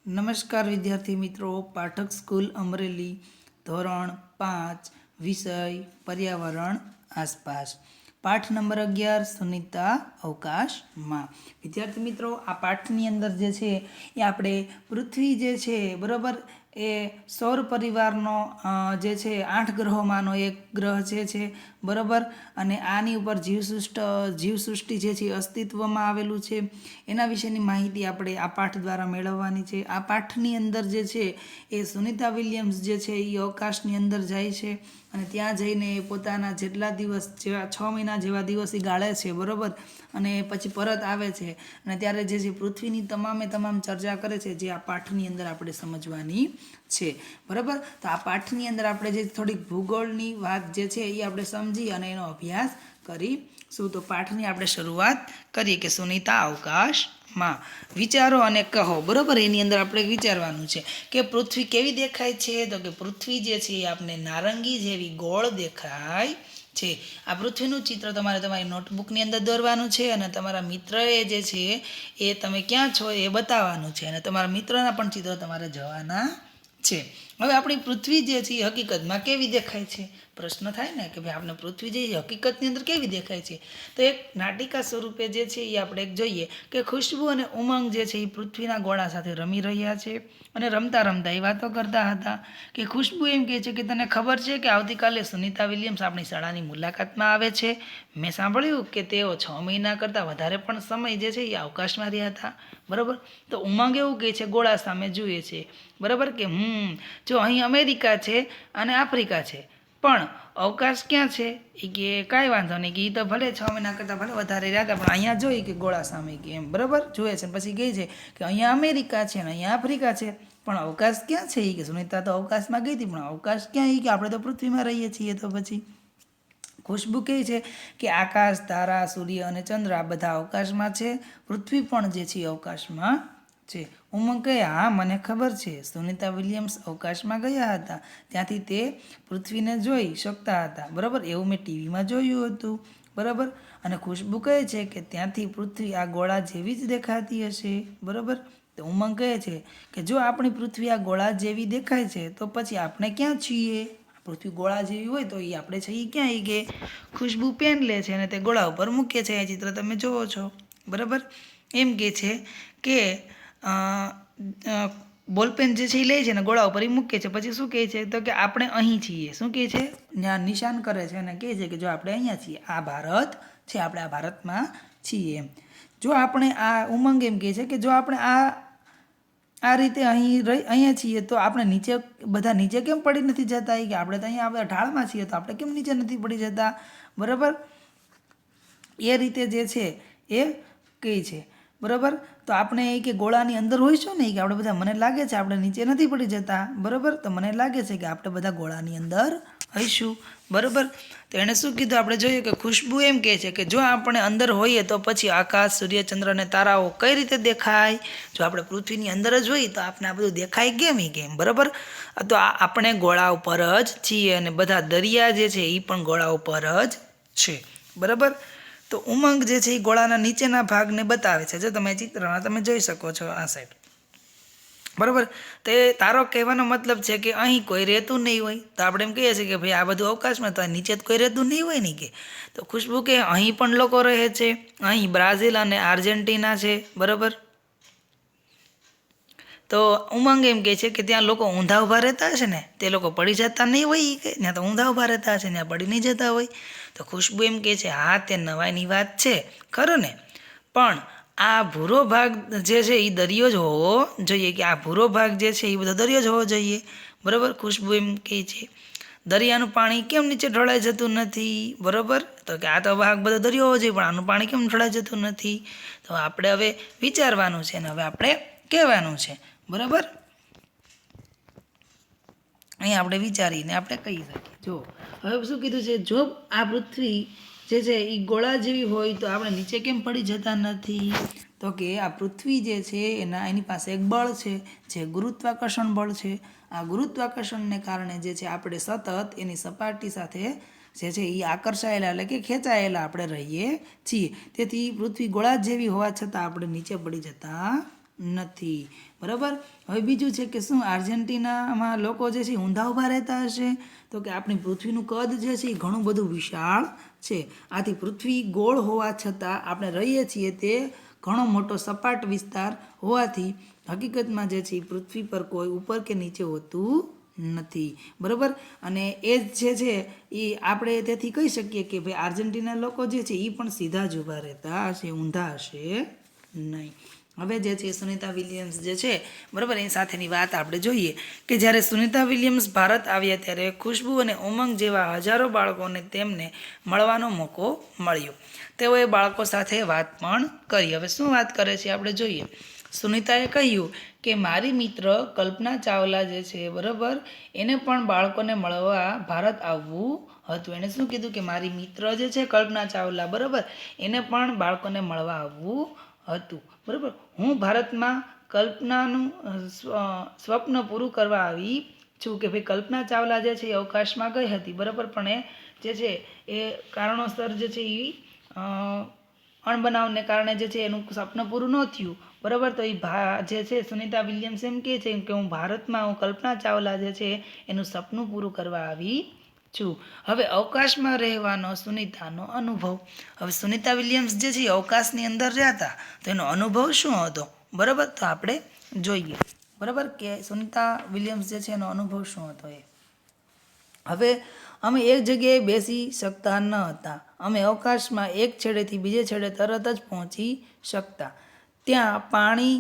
નમસ્કાર વિદ્યાર્થી મિત્રો, પાઠક સ્કૂલ અમરેલી ધોરણ 5 વિષય પર્યાવરણ આસપાસ પાઠ નંબર 11 સુનિતા અવકાશમાં। વિદ્યાર્થી મિત્રો, આ પાઠની અંદર જે છે એ આપણે પૃથ્વી જે છે બરાબર એ સૌર પરિવારનો જે છે 8 ગ્રહોમાંનો એક ગ્રહ છે બરાબર। અને આની ઉપર જીવસૃષ્ટિ જે છે અસ્તિત્વમાં આવેલું છે એના વિશેની માહિતી આપણે આ પાઠ દ્વારા મેળવવાની છે। આ પાઠની અંદર જે છે એ સુનિતા વિલિયમ્સ જે છે એ અવકાશની અંદર જાય છે અને ત્યાં જઈને પોતાના જેટલા દિવસ જેવા 6 મહિના જેવા દિવસ એ ગાળે છે બરાબર। અને પછી પરત આવે છે અને ત્યારે જે છે પૃથ્વીની તમામ ચર્ચા કરે છે, જે આ પાઠની અંદર આપણે સમજવાની છે બરાબર। તો આ પાઠની અંદર આપણે જે થોડીક ભૂગોળની વાત જે છે એ આપણે સમજી અને એનો અભ્યાસ કરીશું। તો પાઠની આપણે શરૂઆત કરીએ કે સુનિતા અવકાશમાં વિચારો અને કહો બરાબર। એની અંદર આપણે વિચારવાનું છે કે પૃથ્વી કેવી દેખાય છે, તો કે પૃથ્વી જે છે એ આપણે નારંગી જેવી ગોળ દેખાય છે। આ પૃથ્વીનું ચિત્ર તમારી નોટબુકની અંદર દોરવાનું છે અને તમારા મિત્રએ જે છે એ તમે ક્યાં છો એ બતાવવાનું છે અને તમારા મિત્રના પણ ચિત્ર તમારે જવાના છે। હવે આપણી પૃથ્વી જે છે એ હકીકતમાં કેવી દેખાય છે, પ્રશ્ન થાય ને કે ભાઈ આપણે પૃથ્વી જે હકીકતની અંદર કેવી દેખાય છે। તો એક નાટિકા સ્વરૂપે જે છે એ આપણે એક જોઈએ કે ખુશ્બુ અને ઉમંગ જે છે એ પૃથ્વીના ગોળા સાથે રમી રહ્યા છે અને રમતા એ વાતો કરતા હતા કે ખુશ્બુ એમ કહે છે કે તને ખબર છે કે આવતીકાલે સુનિતા વિલિયમ્સ આપણી શાળાની મુલાકાતમાં આવે છે। મેં સાંભળ્યું કે તેઓ 6 મહિના કરતાં વધારે પણ સમય જે છે એ અવકાશમાં રહ્યા હતા બરાબર। તો ઉમંગ એવું કહે છે, ગોળા સામે જુએ છે બરાબર કે જો અહીં અમેરિકા છે અને આફ્રિકા છે, પણ અવકાશ ક્યાં છે એ કે કાંઈ વાંધો નહીં કે એ તો ભલે 6 મહિના કરતાં ભલે વધારે રહ્યા હતા, પણ અહીંયા જોઈ કે ગોળા સામે કે એમ બરાબર જુએ છે। પછી કહે છે કે અહીંયા અમેરિકા છે અને અહીંયા આફ્રિકા છે, પણ અવકાશ ક્યાં છે એ કે સુનિતા તો અવકાશમાં ગઈ હતી, પણ અવકાશ ક્યાં એ કે આપણે તો પૃથ્વીમાં રહીએ છીએ। તો પછી ખુશ્બુ કહે છે કે આકાશ, તારા, સૂર્ય અને ચંદ્ર આ બધા અવકાશમાં છે, પૃથ્વી પણ જે છે અવકાશમાં છે। ઉમંગ કહે હા મને ખબર છે, સુનિતા વિલિયમ્સ અવકાશમાં ગયા હતા, ત્યાંથી તે પૃથ્વીને જોઈ શકતા હતા બરાબર, એવું મેં ટીવીમાં જોયું હતું બરાબર। અને ખુશ્બુ કહે છે કે ત્યાંથી પૃથ્વી આ ગોળા જેવી જ દેખાતી હશે બરાબર। તો ઉમંગ કહે છે કે જો આપણી પૃથ્વી આ ગોળા જેવી દેખાય છે તો પછી આપણે ક્યાં છીએ, પૃથ્વી ગોળા જેવી હોય તો એ આપણે છીએ ક્યાં એ કે ખુશ્બુ પેન લે છે અને તે ગોળા ઉપર મૂકે છે, એ ચિત્ર તમે જુઓ છો બરાબર। એમ કહે છે કે બોલપેન જે છે એ લે છે ને ગોળા ઉપર એ મૂકે છે, પછી શું કહે છે તો કે આપણે અહીં છીએ, શું કહે છે ત્યાં નિશાન કરે છે અને કહે છે કે જો આપણે અહીંયા છીએ, આ ભારત છે, આપણે આ ભારતમાં છીએ એમ। જો આપણે આ ઉમંગ એમ કહે છે કે જો આપણે આ રીતે અહીંયા છીએ તો આપણે બધા નીચે કેમ પડી નથી જતા, કે આપણે તો અહીંયા બધા ઢાળમાં છીએ તો આપણે કેમ નીચે નથી પડી જતા બરાબર, એ રીતે જે છે એ કહે છે બરાબર। તો આપણે એ કે ગોળાની અંદર હોઈશું ને કે આપણે બધા, મને લાગે છે આપણે નીચે નથી પડી જતા બરાબર, તો મને લાગે છે કે આપણે બધા ગોળાની અંદર હઈશું બરાબર। તો એણે શું કીધું આપણે જોઈએ કે ખુશ્બુ એમ કહે છે કે જો આપણે અંદર હોઈએ તો પછી આકાશ, સૂર્ય, ચંદ્ર અને તારાઓ કઈ રીતે દેખાય, જો આપણે પૃથ્વીની અંદર જ હોઈએ તો આપણે આ બધું દેખાય કેમ બરાબર। તો આપણે ગોળા ઉપર જ છીએ અને બધા દરિયા જે છે એ પણ ગોળા ઉપર જ છે બરાબર। તો ઉમંગ જે છે એ ગોળાના નીચેના ભાગને બતાવે છે, જો તમે ચિત્રમાં તમે જોઈ શકો છો આ સાઈડ બરાબર। તો એ તારો કહેવાનો મતલબ છે કે અહીં કોઈ રહેતું નહીં હોય, તો આપણે એમ કહીએ છીએ કે ભાઈ આ બધું અવકાશમાં, તો નીચે જ કોઈ રહેતું નહીં હોય ને કે, તો ખુશ્બુ કે અહીં પણ લોકો રહે છે, અહીં બ્રાઝિલ અને આર્જેન્ટિના છે બરાબર। તો ઉમંગ એમ કહે છે કે ત્યાં લોકો ઊંધા ઊભા રહેતા હશે ને, તે લોકો પડી જતા નહીં હોય કે ત્યાં તો ઊંધા ઊભા રહેતા હશે, ત્યાં પડી નહીં જતા હોય। તો ખુશ્બુ એમ કહે છે હા તે નવાઈની વાત છે ખરું ને, પણ આ ભૂરો ભાગ જે છે એ દરિયો જ હોવો જોઈએ, કે આ ભૂરો ભાગ જે છે એ બધો દરિયો જ હોવો જોઈએ બરાબર। ખુશ્બુ એમ કહે છે દરિયાનું પાણી કેમ નીચે ઢોળાઈ જતું નથી બરાબર, તો કે આ તો ભાગ બધો દરિયો હોવો જોઈએ પણ આનું પાણી કેમ ઢોળાઈ જતું નથી। તો આપણે હવે વિચારવાનું છે ને હવે આપણે કહેવાનું છે બરાબર। અહીં આપણે વિચારીને આપણે કહી શકીએ, જો હવે શું કીધું છે, જો આ પૃથ્વી જે છે એ ગોળા જેવી હોય તો આપણે નીચે કેમ પડી જતા નથી, તો કે આ પૃથ્વી જે છે એની પાસે એક બળ છે જે ગુરુત્વાકર્ષણ બળ છે। આ ગુરુત્વાકર્ષણને કારણે જે છે આપણે સતત એની સપાટી સાથે જે છે એ આકર્ષાયેલા એટલે કે ખેંચાયેલા આપણે રહીએ છીએ, તેથી પૃથ્વી ગોળા જેવી હોવા છતાં આપણે નીચે પડી જતા નથી. બરાબર. હવે બીજું છે કે શું આર્જેન્ટિનામાં લોકો જે છે ઊંધા ઊભા રહેતા હશે? તો કે આપણી પૃથ્વીનું કદ જે છે એ ઘણું બધું વિશાળ છે. આથી પૃથ્વી ગોળ હોવા છતાં આપણે રહીએ છીએ તે ઘણો મોટો સપાટ વિસ્તાર હોવાથી હકીકતમાં જે છે એ પૃથ્વી પર કોઈ ઉપર કે નીચે હોતું નથી. બરાબર. અને એ જ છે એ આપણે તેથી કહી શકીએ કે ભાઈ આર્જેન્ટિના લોકો જે છે એ પણ સીધા જ ઊભા રહેતા હશે, ઊંધા હશે નહીં. હવે જે છે સુનિતા વિલિયમ્સ જે છે બરાબર એની સાથેની વાત આપણે જોઈએ કે જ્યારે સુનિતા વિલિયમ્સ ભારત આવ્યા ત્યારે ખુશ્બુ અને ઉમંગ જેવા હજારો બાળકોને તેમને મળવાનો મોકો મળ્યો. તેઓએ બાળકો સાથે વાત પણ કરી. હવે શું વાત કરે છે આપણે જોઈએ. સુનિતાએ કહ્યું કે મારી મિત્ર કલ્પના ચાવલા જે છે બરાબર એને પણ બાળકોને મળવા ભારત આવવું હતું. એણે શું કીધું કે મારી મિત્ર જે છે કલ્પના ચાવલા બરાબર એને પણ બાળકોને મળવા આવવું હતું. બરાબર. હું ભારતમાં કલ્પનાનું સ્વપ્ન પૂરું કરવા આવી છું કે ભાઈ કલ્પના ચાવલા જે છે એ અવકાશમાં ગઈ હતી બરાબર પણ એ જે છે એ કારણોસર જે છે એ અણબનાવને કારણે જે છે એનું સપનું પૂરું ન થયું બરાબર. તો એ જે છે સુનિતા વિલિયમ્સ એમ કહે છે કે હું ભારતમાં હું કલ્પના ચાવલા જે છે એનું સપનું પૂરું કરવા આવી છું. હવે અવકાશમાં રહેવાનો સુનિતાનો અનુભવ. હવે સુનિતા વિલિયમ્સ જે છે અવકાશની અંદર રહ્યા હતા તો એનો અનુભવ શું હતો બરાબર તો આપણે જોઈએ બરાબર કે સુનિતા વિલિયમ્સ જે છે એનો અનુભવ શું હતો એ. હવે અમે એક જગ્યાએ બેસી શકતા ન હતા. અમે અવકાશમાં એક છેડેથી બીજે છેડે તરત જ પહોંચી શકતા. ત્યાં પાણી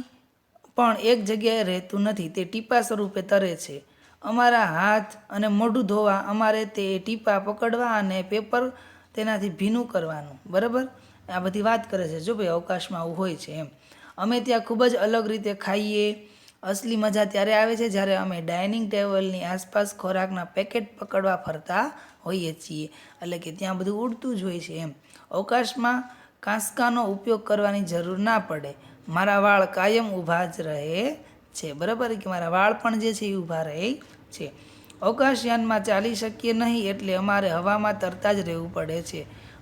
પણ એક જગ્યાએ રહેતું નથી, તે ટીપા સ્વરૂપે તરે છે. અમારા હાથ અને મોઢું ધોવા અમારે તે ટીપા પકડવા અને પેપર તેનાથી ભીનું કરવાનું. બરાબર. આ બધી વાત કરે છે જો ભાઈ અવકાશમાં આવું હોય છે એમ. અમે ત્યાં ખૂબ જ અલગ રીતે ખાઈએ. અસલી મજા ત્યારે આવે છે જ્યારે અમે ડાઇનિંગ ટેબલની આસપાસ ખોરાકના પેકેટ પકડવા ફરતા હોઈએ છીએ. એટલે કે ત્યાં બધું ઉડતું જ હોય છે એમ. અવકાશમાં કાંસકાનો ઉપયોગ કરવાની જરૂર ના પડે. મારા વાળ કાયમ ઊભા જ રહે છે. બરાબર કે મારા વાળ પણ જે છે એ ઊભા રહે છે. અવકાશયાનમાં ચાલી શકીએ નહીં એટલે અમારે હવામાં તરતા જ રહેવું પડે છે.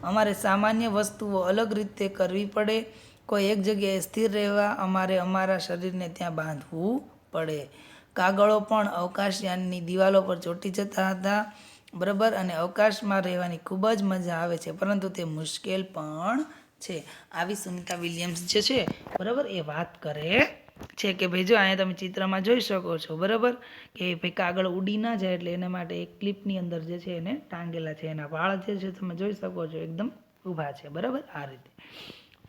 અમારે સામાન્ય વસ્તુઓ અલગ રીતે કરવી પડે. કોઈ એક જગ્યાએ સ્થિર રહેવા અમારે અમારા શરીરને ત્યાં બાંધવું પડે. કાગળો પણ અવકાશયાનની દિવાલો પર ચોંટી જતા હતા. બરાબર. અને અવકાશમાં રહેવાની ખૂબ જ મજા આવે છે પરંતુ તે મુશ્કેલ પણ છે. આવી સુનિતા વિલિયમ્સ જે છે બરાબર એ વાત કરે છે કે ભાઈ જો અહીંયા તમે ચિત્રમાં જોઈ શકો છો બરાબર કે ભાઈ કાગળ ઉડી ના જાય એટલે એના માટે એક ક્લિપની અંદર જે છે એને ટાંગેલા છે. એના વાળ જે છે તમે જોઈ શકો છો એકદમ ઊભા છે બરાબર આ રીતે.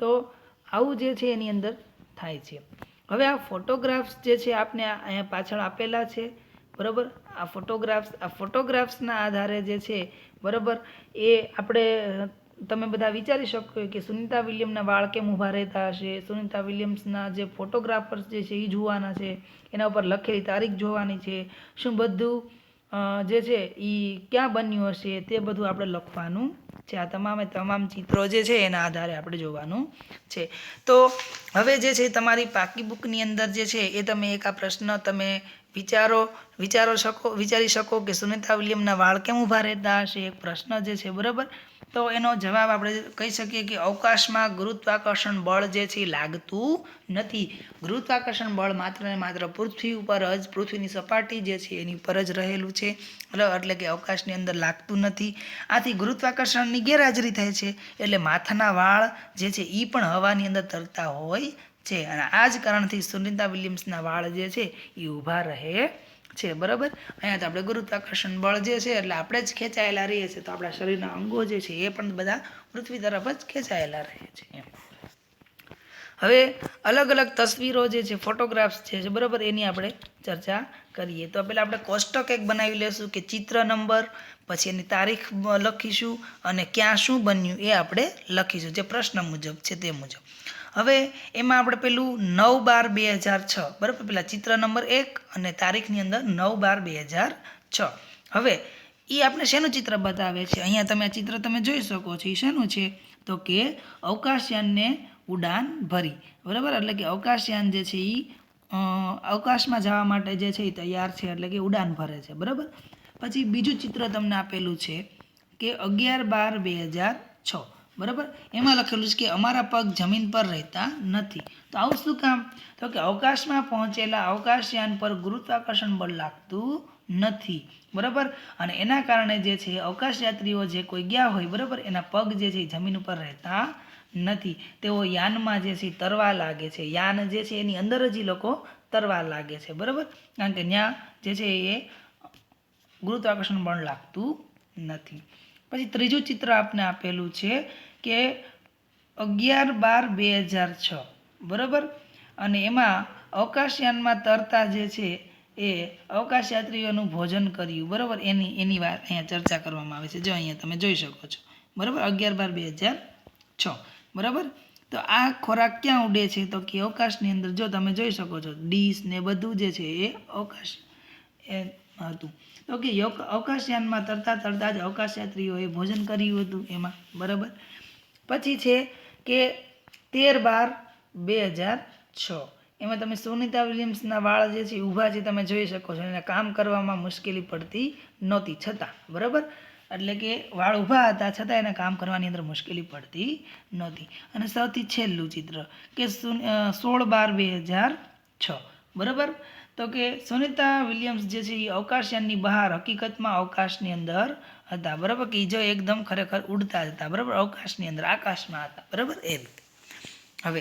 તો આવું જે છે એની અંદર થાય છે. હવે આ ફોટોગ્રાફ્સ જે છે આપને અહીંયા પાછળ આપેલા છે બરાબર. આ ફોટોગ્રાફ્સના આધારે જે છે બરાબર એ આપણે તમે બધા વિચારી શકો કે સુનિતા વિલિયમના વાળ કેમ ઊભા રહેતા હશે. સુનિતા વિલિયમ્સના જે ફોટોગ્રાફર્સ જે છે એ જોવાના છે. એના ઉપર લખેલી તારીખ જોવાની છે. શું બધું જે છે એ ક્યાં બન્યું હશે તે બધું આપણે લખવાનું છે. આ તમામ ચિત્રો જે છે એના આધારે આપણે જોવાનું છે. તો હવે જે છે તમારી પાકી બુકની અંદર જે છે એ તમે એક આ પ્રશ્ન તમે વિચારી શકો કે સુનિતા વિલિયમના વાળ કેમ ઊભા રહેતા હશે એક પ્રશ્ન જે છે બરાબર. તો એનો જવાબ આપણે કહી શકીએ કે અવકાશમાં ગુરુત્વાકર્ષણ બળ જે છે એ લાગતું નથી. ગુરુત્વાકર્ષણ બળ માત્ર ને માત્ર પૃથ્વી ઉપર જ પૃથ્વીની સપાટી જે છે એની ઉપર જ રહેલું છે એટલે કે અવકાશની અંદર લાગતું નથી. આથી ગુરુત્વાકર્ષણની ગેરહાજરી થાય છે એટલે માથાના વાળ જે છે એ પણ હવાની અંદર તરતા હોય છે. અને આ જ કારણથી સુનિતા વિલિયમ્સના વાળ જે છે એ ઊભા રહે છે બરાબર. અહીંયા તો આપણે ગુરુત્વાકર્ષણ બળ જે છે એટલે આપણે જ ખેંચાયેલા રહીએ છીએ તો આપણા શરીરના અંગો જે છે એ પણ બધા પૃથ્વી તરફ જ ખેંચાયેલા રહે છે એમ. હવે અલગ અલગ તસવીરો જે છે ફોટોગ્રાફ્સ છે બરાબર એની આપણે ચર્ચા કરીએ. તો પહેલાં આપણે કોષ્ટક એક બનાવી લેશું કે ચિત્ર નંબર પછી એની તારીખ લખીશું અને ક્યાં શું બન્યું એ આપણે લખીશું જે પ્રશ્ન મુજબ છે તે મુજબ. હવે એમાં આપણે પેલું 9/12/2006 બરાબર પેલા ચિત્ર નંબર 1 અને તારીખની અંદર 9/12/2006. હવે એ આપણે શેનું ચિત્ર બતાવે છે અહીંયા તમે આ ચિત્ર તમે જોઈ શકો છો એ શેનું છે તો કે અવકાશયાનને ઉડાન ભરી બરાબર. એટલે કે અવકાશયાન જે છે એ અવકાશમાં જવા માટે જે છે એ તૈયાર છે એટલે કે ઉડાન ભરે છે બરાબર. પછી બીજું ચિત્ર તમને આપેલું છે કે 11/12/2006 બરાબર. એમાં લખેલું છે કે અમારા પગ જમીન પર રહેતા નથી. તો આવું શું કામ? તો કે અવકાશમાં પહોંચેલા અવકાશયાન પર ગુરુત્વાકર્ષણ બળ લાગતું નથી. બરાબર. અને એના કારણે જે છે અવકાશયાત્રીઓ જે કોઈ ગયા હોય, બરાબર, એના પગ જે છે એ જમીન ઉપર રહેતા નથી. તેઓ યાનમાં જે છે તરવા લાગે છે. યાન જે છે એની અંદર જ એ લોકો તરવા લાગે છે. બરાબર. કારણ કે ત્યાં જે છે એ ગુરુત્વાકર્ષણ બળ લાગતું નથી. પછી ત્રીજું ચિત્ર આપને આપેલું છે કે 11/12/2006, બરાબર. અને એમાં અવકાશયાનમાં તરતા જે છે એ અવકાશયાત્રીઓનું ભોજન કર્યું, બરાબર, એની વાત અહીંયા ચર્ચા કરવામાં આવે છે. જો અહીંયા તમે જોઈ શકો છો, બરાબર, 11/12/2006, બરાબર. તો આ ખોરાક ક્યાં ઉડે છે? તો કે અવકાશની અંદર. જો તમે જોઈ શકો છો ડીશ ને બધું જે છે એ અવકાશ એ હતું. તો કે અવકાશયાનમાં તરતા તરતા જ અવકાશયાત્રીઓએ ભોજન કર્યું હતું એમાં, બરાબર. પછી છે કે 13/12/2006, એમાં તમે સુનિતા વિલિયમ્સના વાળ જે છે ઊભા છે તમે જોઈ શકો છો. એને કામ કરવામાં મુશ્કેલી પડતી નહોતી છતાં, બરાબર. એટલે કે વાળ ઊભા હતા છતાં એને કામ કરવાની અંદર મુશ્કેલી પડતી નહોતી. અને સૌથી છેલ્લું ચિત્ર કે 16/12/2006, બરાબર. તો કે સુનિતા વિલિયમ્સ જે છે એ અવકાશયાનની બહાર હકીકતમાં અવકાશની અંદર હતા, બરાબર. કે જો એકદમ ખરેખર ઉડતા જ હતા, બરાબર, અવકાશની અંદર, આકાશમાં હતા, બરાબર, એ રીતે. હવે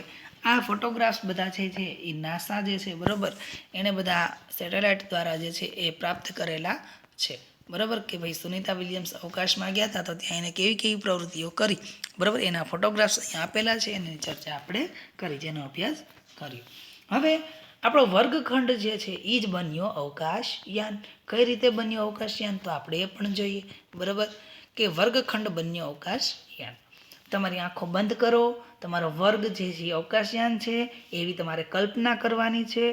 આ ફોટોગ્રાફ્સ બધા છે એ નાસા જે છે, બરાબર, એને બધા સેટેલાઇટ દ્વારા જે છે એ પ્રાપ્ત કરેલા છે, બરાબર. કે ભાઈ સુનિતા વિલિયમ્સ અવકાશમાં ગયા હતા તો ત્યાં એને કેવી કેવી પ્રવૃત્તિઓ કરી, બરાબર, એના ફોટોગ્રાફ્સ અહીંયા આપેલા છે. એની ચર્ચા આપણે કરી, જેનો અભ્યાસ કર્યો. હવે આપણો વર્ગખંડ જે છે એ જ બન્યો અવકાશયાન. કઈ રીતે બન્યો અવકાશયાન? તો આપણે એ પણ જોઈએ, બરાબર, કે વર્ગખંડ બન્યો અવકાશયાન. તમારી આંખો બંધ કરો. તમારો વર્ગ જે છે અવકાશયાન છે એવી તમારે કલ્પના કરવાની છે.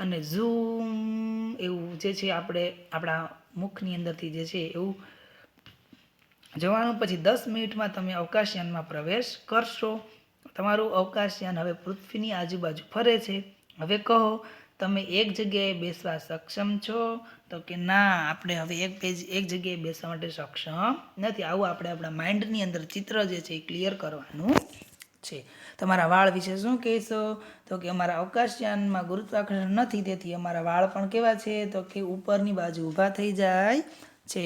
અને ઝૂમ એવું જે છે આપણે આપણા મુખની અંદરથી જે છે એવું જવાનું. પછી 10 મિનિટમાં તમે અવકાશયાનમાં પ્રવેશ કરશો. તમારું અવકાશયાન હવે પૃથ્વીની આજુબાજુ ફરે છે. હવે કહો, તમે એક જગ્યાએ બેસવા સક્ષમ છો? તો કે ના, આપણે હવે એક જગ્યાએ બેસવા માટે સક્ષમ નથી. આવું આપણે આપણા માઇન્ડની અંદર ચિત્ર જે છે એ ક્લિયર કરવાનું છે. તમારા વાળ વિશે શું કહેશો? તો કે અમારા અવકાશયાનમાં ગુરુત્વાકર્ષણ નથી, તેથી અમારા વાળ પણ કેવા છે? તો કે ઉપરની બાજુ ઊભા થઈ જાય છે.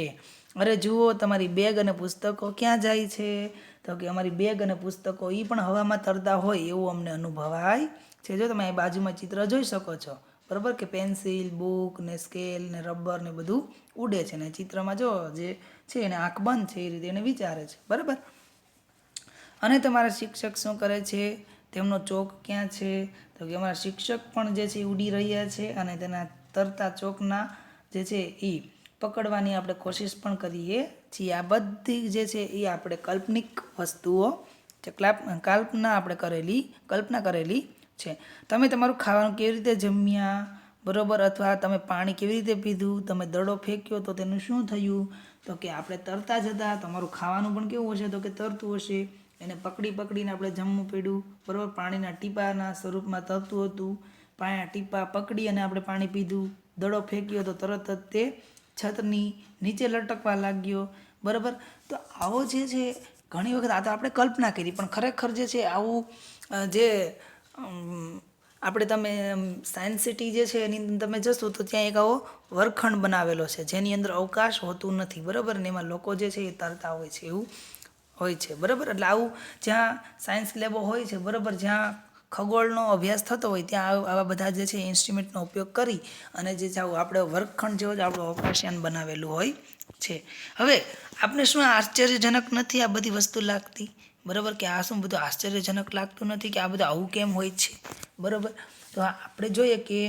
અરે જુઓ, તમારી બેગ અને પુસ્તકો ક્યાં જાય છે? તો કે અમારી બેગ અને પુસ્તકો એ પણ હવામાં તરતા હોય એવું અમને અનુભવાય છે. જો તમે અહીં બાજુમાં ચિત્ર જોઈ શકો છો, બરાબર, કે પેન્સિલ, બુક ને સ્કેલ ને રબર ને બધું ઉડે છે. ને ચિત્રમાં જો જે છે એને આંખ બંધ છે એ રીતે એને વિચારે છે, બરાબર. અને તમારા શિક્ષક શું કરે છે? તેમનો ચોક ક્યાં છે? તો કે અમારા શિક્ષક પણ જે છે ઉડી રહ્યા છે અને તેના તરતા ચોકના જે છે એ પકડવાની આપણે કોશિશ પણ કરીએ છીએ. આ બધી જે છે એ આપણે કાલ્પનિક વસ્તુઓ છે, કલ્પના કરેલી છે. તમે તમારું ખાવાનું કેવી રીતે જમ્યા, બરાબર, અથવા તમે પાણી કેવી રીતે પીધું, તમે દડો ફેંક્યો તો તેનું શું થયું? તો કે આપણે તરતા જતા, તમારું ખાવાનું પણ કેવું હશે? તો કે તરતું હશે. એને પકડીને આપણે જમવું પડ્યું, બરાબર. પાણીના ટીપાના સ્વરૂપમાં તરતું હતું. પાણીના ટીપા પકડી અને આપણે પાણી પીધું. દડો ફેંક્યો તો તરત જ તે છતની નીચે લટકવા લાગ્યો, બરાબર. તો આવો જે છે ઘણી વખત આ તો આપણે કલ્પના કરી, પણ ખરેખર જે છે આવું જે આપણે તમે સાયન્સ સિટી જે છે એની તમે જશો તો ત્યાં એક આવો વર્ગખંડ બનાવેલો છે જેની અંદર અવકાશ હોતું નથી, બરાબર. ને એમાં લોકો જે છે એ તરતા હોય છે એવું હોય છે, બરાબર. એટલે આવું જ્યાં સાયન્સ લેબો હોય છે, બરાબર, જ્યાં ખગોળનો અભ્યાસ થતો હોય ત્યાં આવા બધા જે છે ઇન્સ્ટ્રુમેન્ટનો ઉપયોગ કરી અને જે છે આવું આપણે વર્ગખંડ જેવો જ આપણું અવકાશયાન બનાવેલું હોય છે. હવે આપણે શું આશ્ચર્યજનક નથી આ બધી વસ્તુ લાગતી, બરાબર, કે આ શું બધું આશ્ચર્યજનક લાગતું નથી કે આ બધું આવું કેમ હોય છે, બરાબર. તો આપણે જોઈએ કે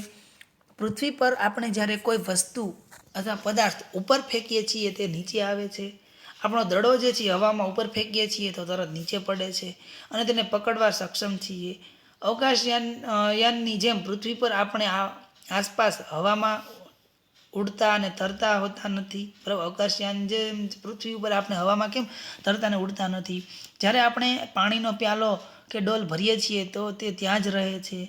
પૃથ્વી પર આપણે જ્યારે કોઈ વસ્તુ અથવા પદાર્થ ઉપર ફેંકીએ છીએ તે નીચે આવે છે. આપણો દડો જે છે હવામાં ઉપર ફેંકીએ છીએ તો તરત નીચે પડે છે અને તેને પકડવા સક્ષમ છીએ. યાનની જેમ પૃથ્વી પર આપણે આસપાસ હવામાં ઉડતા અને તરતા હોતા નથી, બરાબર. અવકાશયાન જેમ પૃથ્વી ઉપર આપણે હવામાં કેમ તરતા અને ઉડતા નથી. જ્યારે આપણે પાણીનો પ્યાલો કે ડોલ ભરીએ છીએ તો તે ત્યાં જ રહે છે.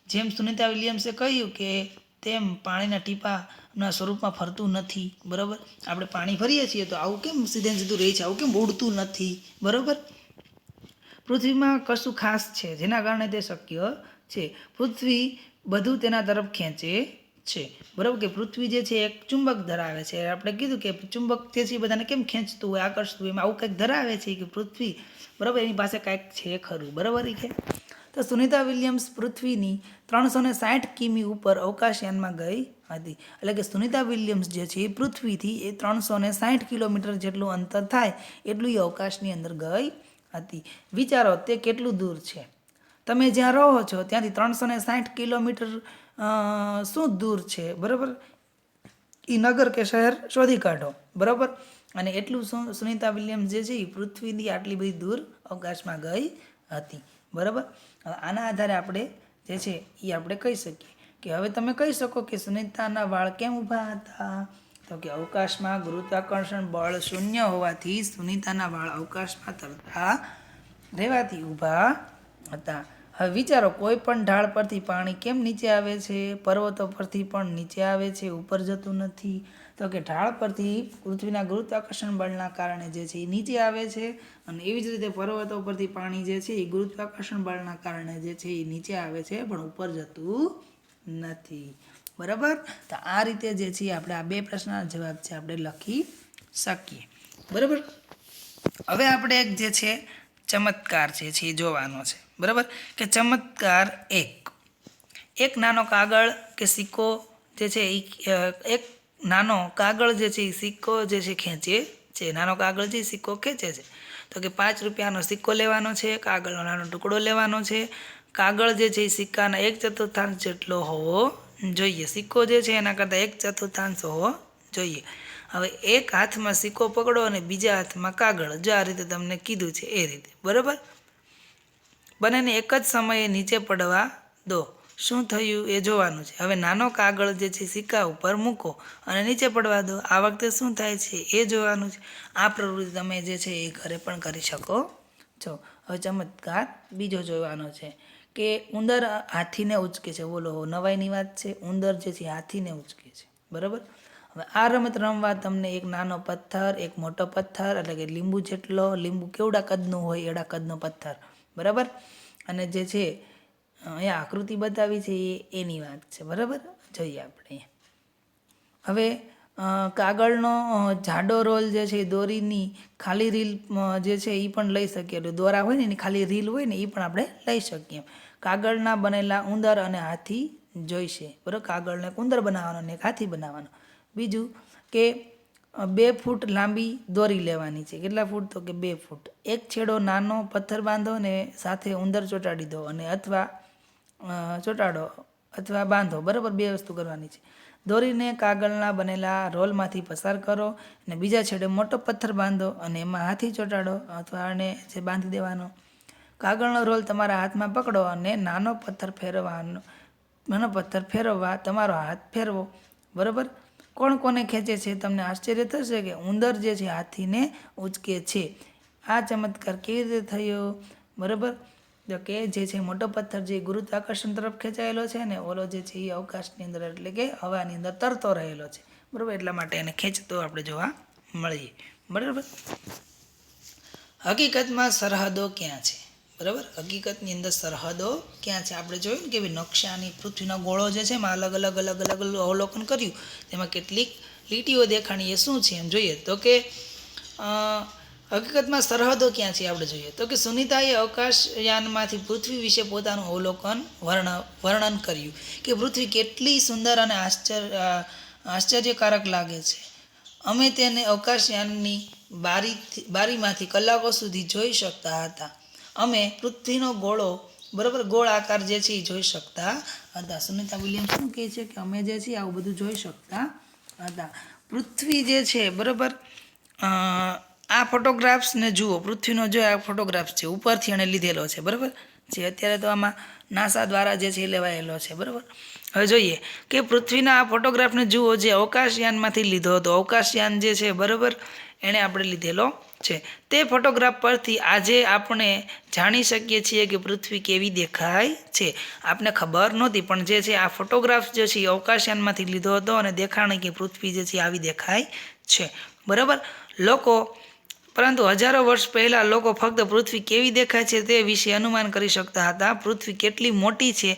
જેમ સુનિતા વિલિયમ્સે કહ્યું કે તેમ પાણીના ટીપાના સ્વરૂપમાં ફરતું નથી, બરાબર. આપણે પાણી ભરીએ છીએ તો આવું કેમ સીધે સીધું રહે છે, આવું કેમ ઉડતું નથી, બરાબર. પૃથ્વીમાં કશું ખાસ છે જેના કારણે તે શક્ય છે. પૃથ્વી બધું તેના તરફ ખેંચે છે. બરાબર કે પૃથ્વી જે છે એક ચુંબક ધરાવે છે. આપણે કીધું કે ચુંબક જે છે એ બધાને કેમ ખેંચતું હોય, આકર્ષતું હોય, એમાં આવું કંઈક ધરાવે છે કે પૃથ્વી, બરાબર, એની પાસે કાંઈક છે ખરું, બરાબર છે. તો સુનિતા વિલિયમ્સ પૃથ્વીની 360 કિમી ઉપર અવકાશયાનમાં ગઈ હતી. એટલે કે સુનિતા વિલિયમ્સ જે છે એ પૃથ્વીથી એ 360 કિલોમીટર જેટલું અંતર થાય એટલું એ અવકાશની અંદર ગઈ હતી. વિચારો તે કેટલું દૂર છે. તમે જ્યાં રહો છો ત્યાંથી 360 કિલોમીટર શું દૂર છે, બરાબર, એ નગર કે શહેર શોધી કાઢો, બરાબર. અને એટલું સુનિતા વિલિયમ્સ જે છે એ પૃથ્વીથી આટલી બધી દૂર અવકાશમાં ગઈ હતી, બરાબર. આના આધારે આપણે જે છે એ આપણે કહી શકીએ કે હવે તમે કહી શકો કે સુનિતાના વાળ કેમ ઊભા હતા. તો કે અવકાશમાં ગુરુત્વાકર્ષણ બળ શૂન્ય હોવાથી સુનિતાના વાળ અવકાશમાં તરતા રહેવાથી ઊભા હતા. હવે વિચારો, કોઈ પણ ઢાળ પરથી પાણી કેમ નીચે આવે છે, પર્વતો પરથી પણ નીચે આવે છે, ઉપર જતું નથી. તો કે ઢાળ પરથી પૃથ્વીના ગુરુત્વાકર્ષણ બળના કારણે જે છે એ નીચે આવે છે, અને એવી જ રીતે પર્વતો પરથી પાણી જે છે એ ગુરુત્વાકર્ષણ બળના કારણે જે છે એ નીચે આવે છે પણ ઉપર જતું નથી, બરાબર. તો આ રીતે જે છે આપણે આ બે પ્રશ્નના જવાબ છે આપણે લખી શકીએ, બરાબર. હવે આપણે એક જે છે ચમત્કાર છે એ જોવાનો છે, બરાબર. કે ચમત્કાર એક નાનો કાગળ કે સિક્કો જે છે એ એક નાનો કાગળ જે છે એ સિક્કો જે છે ખેંચે છે. નાનો કાગળ છે સિક્કો ખેંચે છે. તો કે 5 રૂપિયાનો સિક્કો લેવાનો છે, કાગળનો નાનો ટુકડો લેવાનો છે. કાગળ જે છે એ સિક્કાના 1/4 જેટલો હોવો જોઈએ. સિક્કો જે છે એના કરતાં 1/4 હોવો જોઈએ. હવે એક હાથમાં સિક્કો પકડો અને બીજા હાથમાં કાગળ, જો આ રીતે તમને કીધું છે એ રીતે, બરાબર. બંનેને એક જ સમયે નીચે પડવા દો. શું થયું એ જોવાનું છે. હવે નાનો કાગળ જે છે સિક્કા ઉપર મૂકો અને નીચે પડવા દો. આ વખતે શું થાય છે એ જોવાનું છે. આ પ્રવૃત્તિ તમે જે છે એ ઘરે પણ કરી શકો છો. હવે ચમત્કાર બીજો જોવાનો છે કે ઉંદર હાથીને ઉચકે છે. બોલો, નવાઈની વાત છે. ઉંદર જે છે હાથીને ઉચકે છે, બરાબર. હવે આ રમત રમવા તમને એક નાનો પથ્થર, એક મોટો પથ્થર, એટલે કે લીંબુ જેટલો, લીંબુ કેવડા કદનું હોય એડા કદનો પથ્થર, બરાબર. અને જે છે અહીંયા આકૃતિ બતાવી છે એની વાત છે, બરાબર. જોઈએ આપણે હવે કાગળનો જાડો રોલ જે છે દોરીની ખાલી રીલ જે છે એ પણ લઈ શકીએ. દોરા હોય ને એની ખાલી રીલ હોય ને એ પણ આપણે લઈ શકીએ. કાગળના બનેલા ઉંદર અને હાથી જોઈશે, બરાબર. કાગળને એક ઉંદર બનાવવાનો અને એક હાથી બનાવવાનો. બીજું કે 2 ફૂટ લાંબી દોરી લેવાની છે. કેટલા ફૂટ? તો કે 2 ફૂટ. એક છેડો નાનો પથ્થર બાંધો અને સાથે ઉંદર ચોંટાડી દો, અને અથવા ચોંટાડો અથવા બાંધો, બરાબર. 2 વસ્તુ કરવાની છે. દોરીને કાગળના બનેલા રોલમાંથી પસાર કરો અને બીજા છેડે મોટો પથ્થર બાંધો અને એમાં હાથી ચોંટાડો અથવા આને જે બાંધી દેવાનો. કાગળનો રોલ તમારા હાથમાં પકડો અને નાનો પથ્થર ફેરવવા તમારો હાથ ફેરવો, બરાબર. કોણ કોને ખેંચે છે? તમને આશ્ચર્ય થશે કે ઉંદર જે છે હાથીને ઉચકે છે. આ ચમત્કાર કેવી રીતે થયો, બરાબર. તો કે જે છે મોટો પથ્થર જે ગુરુત્વાકર્ષણ તરફ ખેંચાયેલો છે ને, ઓલો જે છે એ અવકાશની અંદર એટલે કે હવાની અંદર તરતો રહેલો છે, બરાબર. એટલા માટે એને ખેંચતો આપણે જોવા મળીએ, બરાબર. હકીકતમાં સરહદો ક્યાં છે, બરાબર. હકીકતની અંદર સરહદો ક્યાં છે આપણે જોયું ને કે ભાઈ નકશાની પૃથ્વીનો ગોળો જે છે એમાં અલગ અલગ અવલોકન કર્યું, તેમાં કેટલીક લીટીઓ દેખાણી એ શું છે એમ જોઈએ. તો કે હકીકતમાં સરહદો ક્યાં છે આપણે જોઈએ. તો કે સુનિતાએ અવકાશયાનમાંથી પૃથ્વી વિશે પોતાનું અવલોકન વર્ણન કર્યું કે પૃથ્વી કેટલી સુંદર અને આશ્ચર્યકારક લાગે છે. અમે તેને અવકાશયાનની બારીમાંથી કલાકો સુધી જોઈ શકતા હતા. અમે પૃથ્વીનો ગોળો, બરાબર, ગોળ આકાર જે છે એ જોઈ શકતા હતા. સુનિતા વિલિયમ્સ શું કહે છે કે અમે જે છે આવું બધું જોઈ શકતા હતા. પૃથ્વી જે છે, બરાબર, આ ફોટોગ્રાફ્સને જુઓ. પૃથ્વીનો જો આ ફોટોગ્રાફ્સ છે ઉપરથી એણે લીધેલો છે, બરાબર. જે અત્યારે તો આમાં નાસા દ્વારા જે છે એ લેવાયેલો છે, બરાબર. હવે જોઈએ કે પૃથ્વીના આ ફોટોગ્રાફને જુઓ જે અવકાશયાનમાંથી લીધો હતો. અવકાશયાન જે છે, બરાબર, એણે આપણે લીધેલો છે. તે ફોટોગ્રાફ પરથી આજે આપણે જાણી શકીએ છીએ કે પૃથ્વી કેવી દેખાય છે. આપને ખબર નહોતી પણ જે છે આ ફોટોગ્રાફ જે છે એ અવકાશયાનમાંથી લીધો હતો અને દેખાણી કે પૃથ્વી જે છે આવી દેખાય છે, બરાબર. લોકો પરંતુ હજારો વર્ષ પહેલાં લોકો ફક્ત પૃથ્વી કેવી દેખાય છે તે વિશે અનુમાન કરી શકતા હતા. પૃથ્વી કેટલી મોટી છે,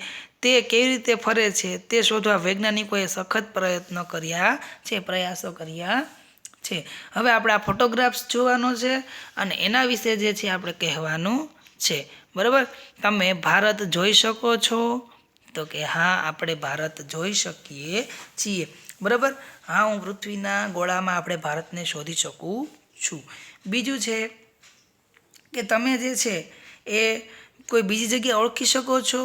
તે કેવી રીતે ફરે છે તે શોધવા વૈજ્ઞાનિકોએ સખત પ્રયાસો કર્યા છે. હવે આપણે આ ફોટોગ્રાફ્સ જોવાનો છે અને એના વિશે જે છે આપણે કહેવાનું છે. બરાબર, તમે ભારત જોઈ શકો છો? તો કે હા, આપણે ભારત જોઈ શકીએ છીએ. બરાબર, હા, હું પૃથ્વીના ગોળામાં આપણે ભારતને શોધી શકું છું. બીજું છે કે તમે જે છે એ કોઈ બીજી જગ્યાએ ઓળખી શકો છો?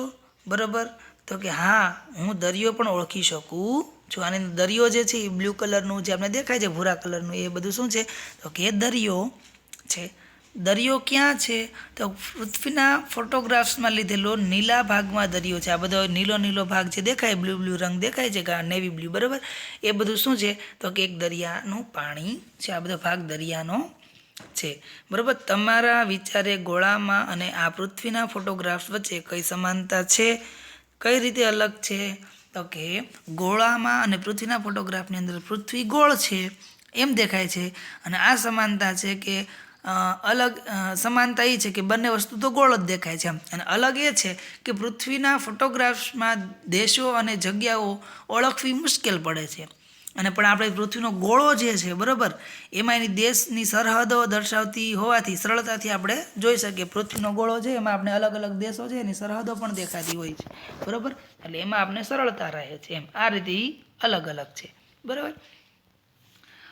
બરાબર, તો કે હા, હું દરિયો પણ ઓળખી શકું છું. અને દરિયો જે છે એ બ્લુ કલરનું જે આપણે દેખાય છે, ભૂરા કલરનું, એ બધું શું છે? તો કે દરિયો છે. દરિયો ક્યાં છે? તો પૃથ્વીના ફોટોગ્રાફ્સમાં લીધેલો નીલા ભાગમાં દરિયો છે. આ બધો નીલો ભાગ જે દેખાય, બ્લુ રંગ દેખાય છે, નેવી બ્લુ, બરાબર, એ બધું શું છે? તો કે એક દરિયાનું પાણી છે. આ બધો ભાગ દરિયાનો છે. બરાબર, તમારા વિચારે ગોળામાં અને આ પૃથ્વીના ફોટોગ્રાફ્સ વચ્ચે કઈ સમાનતા છે? કઈ રીતે અલગ છે? તો કે ગોળામાં અને પૃથ્વીના ફોટોગ્રાફની અંદર પૃથ્વી ગોળ છે એમ દેખાય છે, અને આ સમાનતા છે કે સમાનતા એ છે કે બંને વસ્તુ તો ગોળ જ દેખાય છે. અને અલગ એ છે કે પૃથ્વીના ફોટોગ્રાફ્સમાં દેશો અને જગ્યાઓ ઓળખવી મુશ્કેલ પડે છે. અને પણ આપણે પૃથ્વીનો ગોળો જે છે, બરાબર, એમાં એની દેશની સરહદો દર્શાવતી હોવાથી સરળતાથી આપણે જોઈ શકીએ. પૃથ્વીનો ગોળો છે એમાં આપણે અલગ અલગ દેશો છે એની સરહદો પણ દેખાતી હોય છે. બરાબર, એટલે એમાં આપણે સરળતા રહે છે. એમ આ રીતે એ અલગ અલગ છે. બરાબર,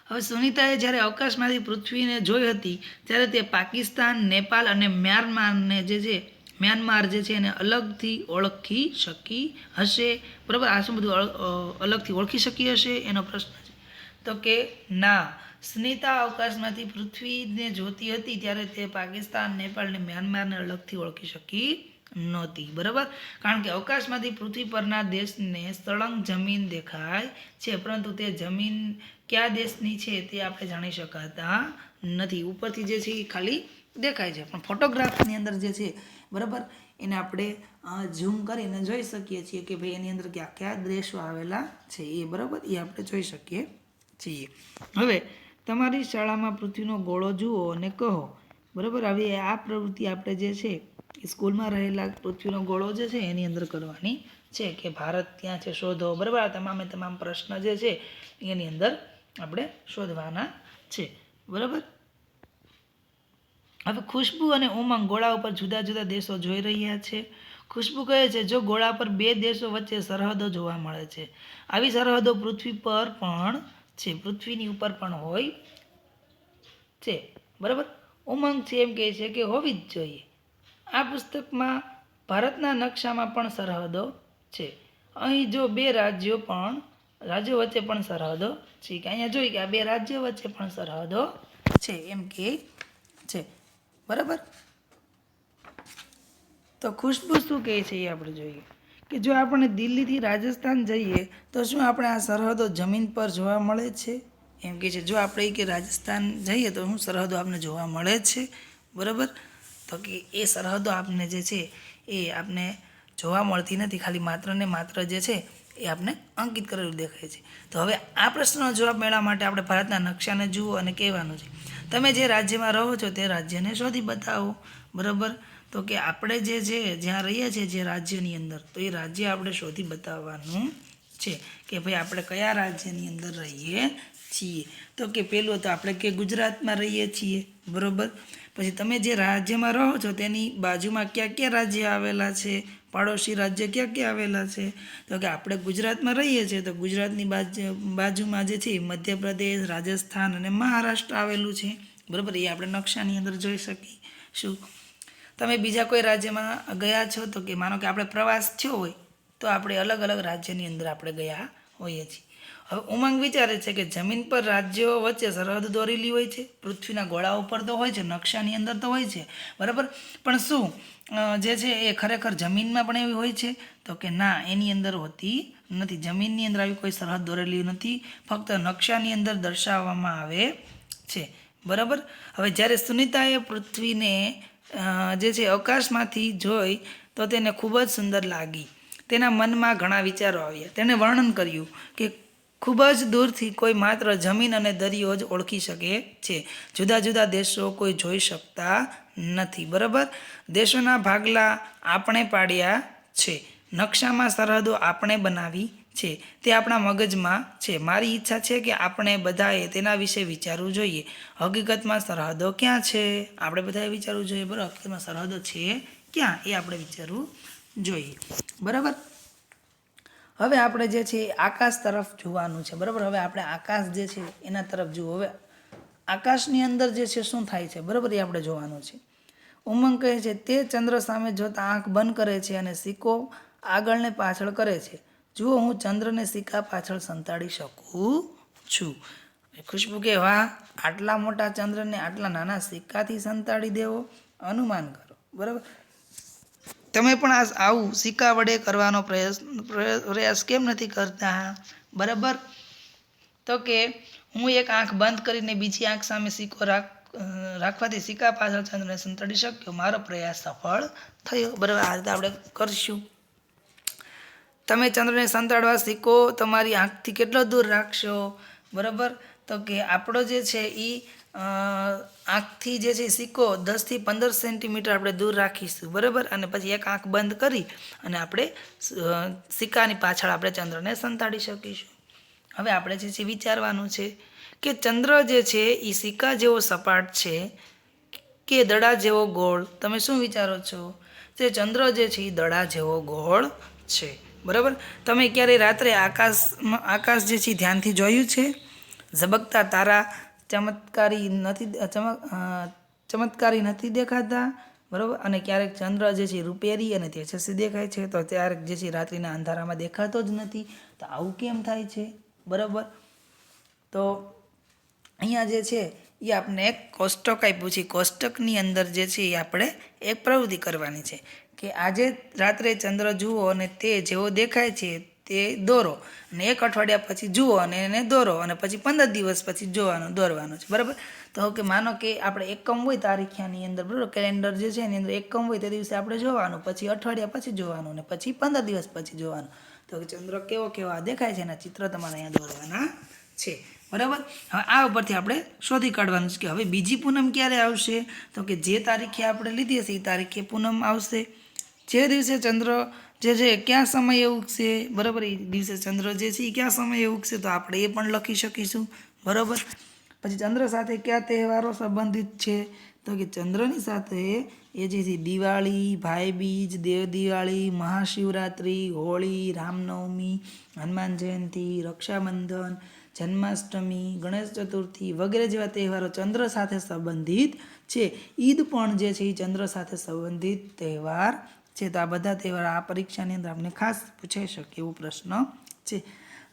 હવે સુનિતાએ જ્યારે અવકાશમાંથી પૃથ્વીને જોઈ હતી ત્યારે તે પાકિસ્તાન, નેપાળ અને મ્યાનમાર જે છે એને અલગથી ઓળખી શકી હશે? બરાબર, આ શું બધું અલગથી ઓળખી શકી હશે એનો પ્રશ્ન છે. તો કે ના, સુનિતા અવકાશમાંથી પૃથ્વીને જોતી હતી ત્યારે તે પાકિસ્તાન, નેપાળ અને મ્યાનમારને અલગથી ઓળખી શકી નહોતી. બરાબર, કારણ કે અવકાશમાંથી પૃથ્વી પરના દેશને સળંગ જમીન દેખાય છે, પરંતુ તે જમીન કયા દેશની છે તે આપણે જાણી શકાતા નથી. ઉપરથી જે છે એ ખાલી દેખાય છે, પણ ફોટોગ્રાફ્સની અંદર જે છે, બરાબર, એને આપણે ઝૂમ કરીને જોઈ શકીએ છીએ કે ભાઈ એની અંદર કયા કયા દેશો આવેલા છે એ, બરાબર, એ આપણે જોઈ શકીએ છીએ. હવે તમારી શાળામાં પૃથ્વીનો ગોળો જુઓ અને કહો. બરાબર, હવે આ પ્રવૃત્તિ આપણે જે છે એ સ્કૂલમાં રહેલા પૃથ્વીનો ગોળો જે છે એની અંદર કરવાની છે કે ભારત ક્યાં છે શોધો. બરાબર, આ તમામ પ્રશ્ન જે છે એની અંદર આપણે શોધવાના છે. બરાબર, હવે ખુશ્બુ અને ઉમંગ ગોળા ઉપર જુદા જુદા દેશો જોઈ રહ્યા છે. ખુશ્બુ કહે છે, જો ગોળા પર બે દેશો વચ્ચે સરહદો જોવા મળે છે, આવી સરહદો પૃથ્વી પર પણ છે, પૃથ્વીની ઉપર પણ હોય છે. બરાબર, ઉમંગ છે એમ કહે છે કે હોવી જ જોઈએ. આ પુસ્તકમાં ભારતના નકશામાં પણ સરહદો છે. અહીં જો બે રાજ્યો વચ્ચે પણ સરહદો છે, કે અહીંયા જોઈ કે આ બે રાજ્યો વચ્ચે પણ સરહદો છે એમ કે છે. બરાબર, તો ખુશ્બુ શું કહે છે એ આપણે જોઈએ કે જો આપણે દિલ્હીથી રાજસ્થાન જઈએ તો શું આપણે આ સરહદો જમીન પર જોવા મળે છે? એમ કે છે, જો આપણે કે રાજસ્થાન જઈએ તો શું સરહદો આપણને જોવા મળે છે? બરાબર, તો કે એ સરહદો આપણને જે છે એ આપણને જોવા મળતી નથી, ખાલી માત્ર ને માત્ર જે છે એ આપણે અંકિત કરેલું દેખાય છે. તો હવે આ પ્રશ્નનો જવાબ મેળવવા માટે આપણે ભારતના નકશાને જુઓ અને કહેવાનું છે, તમે જે રાજ્યમાં રહો છો તે રાજ્યને શોધી બતાવો. બરાબર, તો કે આપણે જે છે જ્યાં રહીએ છીએ જે રાજ્યની અંદર, તો એ રાજ્ય આપણે શોધી બતાવવાનું છે કે ભાઈ આપણે કયા રાજ્યની અંદર રહીએ છીએ. તો કે પહેલું તો આપણે કે ગુજરાતમાં રહીએ છીએ. બરાબર, પછી તમે જે રાજ્યમાં રહો છો તેની બાજુમાં કયા કયા રાજ્ય આવેલા છે, પાડોશી રાજ્ય ક્યાં ક્યાં આવેલા છે? તો કે આપણે ગુજરાતમાં રહીએ છીએ તો ગુજરાતની બાજુમાં જે છે મધ્યપ્રદેશ, રાજસ્થાન અને મહારાષ્ટ્ર આવેલું છે. બરાબર, એ આપણે નકશાની અંદર જોઈ શકીશું. તમે બીજા કોઈ રાજ્યમાં ગયા છો તો કે માનો કે આપણે પ્રવાસ થયો હોય તો આપણે અલગ અલગ રાજ્યની અંદર આપણે ગયા હોઈએ છીએ. હવે ઉમંગ વિચારે છે કે જમીન પર રાજ્યો વચ્ચે સરહદ દોરેલી હોય છે, પૃથ્વીના ગોળા ઉપર તો હોય છે, નકશાની અંદર તો હોય છે. બરાબર, પણ શું જે છે એ ખરેખર જમીનમાં પણ એવી હોય છે? તો કે ના, એની અંદર હોતી નથી. જમીનની અંદર આવી કોઈ સરહદ દોરેલી નથી, ફક્ત નકશાની અંદર દર્શાવવામાં આવે છે. બરાબર, હવે જ્યારે સુનિતાએ પૃથ્વીને જે છે અવકાશમાંથી જોઈ તો તેને ખૂબ જ સુંદર લાગી. તેના મનમાં ઘણા વિચારો આવ્યા. તેણે વર્ણન કર્યું કે ખૂબ જ દૂરથી કોઈ માત્ર જમીન અને દરિયો જ ઓળખી શકે છે. જુદા જુદા દેશો કોઈ જોઈ શકતા નથી. બરાબર. દેશોના ભાગલા આપણે પાડ્યા છે. નકશામાં સરહદો આપણે બનાવી છે. તે આપણા મગજમાં છે. મારી ઈચ્છા છે કે આપણે બધાએ તેના વિશે વિચારવું જોઈએ. હકીકતમાં સરહદો ક્યાં છે? આપણે બધાએ વિચારવું જોઈએ. બરાબર. હકીકતમાં સરહદો છે ક્યાં એ આપણે વિચારવું જોઈએ. બરાબર. હવે આપણે જે છે આકાશ તરફ જોવાનું છે. બરાબર. હવે આપણે આકાશ જે છે એના તરફ જુઓ. હવે આકાશની અંદર જે છે શું થાય છે? બરાબર. એ આપણે જોવાનું છે. ઉમંગ કહે છે તે ચંદ્ર સામે જોતા આંખ બંધ કરે છે અને સિક્કો આગળ ને પાછળ કરે છે. જુઓ, હું ચંદ્રને સિક્કા પાછળ સંતાડી શકું છું. ખુશ્બુ કે વાહ, આટલા મોટા ચંદ્રને આટલા નાના સિક્કાથી સંતાડી દેવો. અનુમાન કરો. બરાબર. તમે પણ આવું સિક્કા વડે કરવાનો પ્રયાસ કેમ નથી કરતા? બરાબર. તો કે હું એક આંખ બંધ કરીને બીજી આંખ સામે સિક્કો રાખવાથી સિક્કા પાછળ ચંદ્રને સંતાડી શક્યો. મારો પ્રયાસ સફળ થયો. બરાબર. આ રીતે આપણે કરશું. તમે ચંદ્રને સંતાડવા સિક્કો તમારી આંખથી કેટલો દૂર રાખશો? બરાબર. તો કે આપણો જે છે એ આંખથી જે છે સિક્કો 10 થી 15 સેન્ટીમીટર આપણે દૂર રાખીશું. બરાબર. અને પછી એક આંખ બંધ કરી અને આપણે સિક્કાની પાછળ આપણે ચંદ્રને સંતાડી શકીશું. હવે આપણે જે છે વિચારવાનું છે કે ચંદ્ર જે છે એ સિક્કા જેવો સપાટ છે કે દડા જેવો ગોળ? તમે શું વિચારો છો? તે ચંદ્ર જે છે એ દડા જેવો ગોળ છે. બરાબર. તમે ક્યારે રાત્રે આકાશ જે છે ધ્યાનથી જોયું છે? ઝબકતા તારા ચમત્કારી નથી દેખાતા? બરાબર. અને ક્યારેક ચંદ્ર જે છે રૂપેરી અને તેજસ્વી દેખાય છે, તો ક્યારેક જે છે રાત્રિના અંધારામાં દેખાતો જ નથી. તો આવું કેમ થાય છે? બરાબર. તો અહીંયા જે છે એ આપણે એક કોષ્ટક આપ્યું છે. કોષ્ટકની અંદર જે છે એ આપણે એક પ્રવૃત્તિ કરવાની છે કે આજે રાત્રે ચંદ્ર જુઓ અને તે જેવો દેખાય છે તે દોરો, અને 1 અઠવાડિયા પછી જુઓ અને એને દોરો, અને પછી 15 દિવસ પછી દોરવાનો છે. બરાબર. તો કે માનો કે આપણે એકમ હોય તારીખિયાની અંદર, બરાબર, કેલેન્ડર જે છે એની અંદર એકમ હોય તે દિવસે આપણે જોવાનું, પછી અઠવાડિયા પછી જોવાનું, અને પછી 15 દિવસ પછી જોવાનું. તો કે ચંદ્ર કેવા દેખાય છે એના ચિત્ર તમારે અહીંયા દોરવાના છે. બરાબર. હવે આ ઉપરથી આપણે શોધી કાઢવાનું છે કે હવે બીજી પૂનમ ક્યારે આવશે? તો કે જે તારીખે આપણે લીધી હશે એ તારીખે પૂનમ આવશે. જે દિવસે ચંદ્ર જે છે ક્યાં સમયે ઉગશે? બરાબર. એ દિવસે ચંદ્ર જે છે એ ક્યાં સમયે ઉગશે? તો આપણે એ પણ લખી શકીશું. બરાબર. પછી ચંદ્ર સાથે કયા તહેવારો સંબંધિત છે? તો કે ચંદ્રની સાથે એ જે છે દિવાળી, ભાઈબીજ, દેવ દિવાળી, મહાશિવરાત્રિ, હોળી, રામનવમી, હનુમાન જયંતિ, રક્ષાબંધન, જન્માષ્ટમી, ગણેશ ચતુર્થી વગેરે જેવા તહેવારો ચંદ્ર સાથે સંબંધિત છે. ઈદ પણ જે છે એ ચંદ્ર સાથે સંબંધિત તહેવાર છે. તો આ બધા તહેવાર આ પરીક્ષાની અંદર આપણે ખાસ પૂછાઈ શકે એવો પ્રશ્ન છે.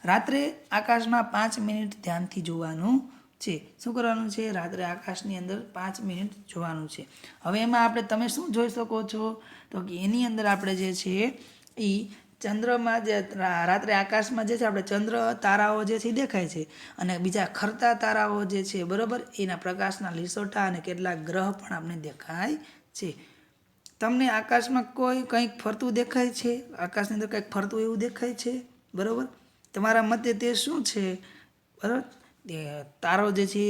રાત્રે આકાશમાં 5 મિનિટ ધ્યાનથી જોવાનું છે. શું કરવાનું છે? રાત્રે આકાશની અંદર 5 મિનિટ જોવાનું છે. હવે એમાં આપણે તમે શું જોઈ શકો છો? તો કે એની અંદર આપણે જે છે એ ચંદ્રમાં જે રાત્રે આકાશમાં જે છે આપણે ચંદ્ર તારાઓ જે છે દેખાય છે, અને બીજા ખરતા તારાઓ જે છે, બરાબર, એના પ્રકાશના લીસોટા અને કેટલાક ગ્રહ પણ આપણે દેખાય છે. તમને આકાશમાં કંઈક ફરતું દેખાય છે? આકાશની અંદર કંઈક ફરતું એવું દેખાય છે? બરાબર. તમારા મતે તે શું છે? બરાબર. તારો જે છે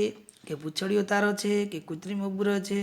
કે પૂંછડીયો તારો છે કે કૃત્રિમ ઉપગ્રહ છે?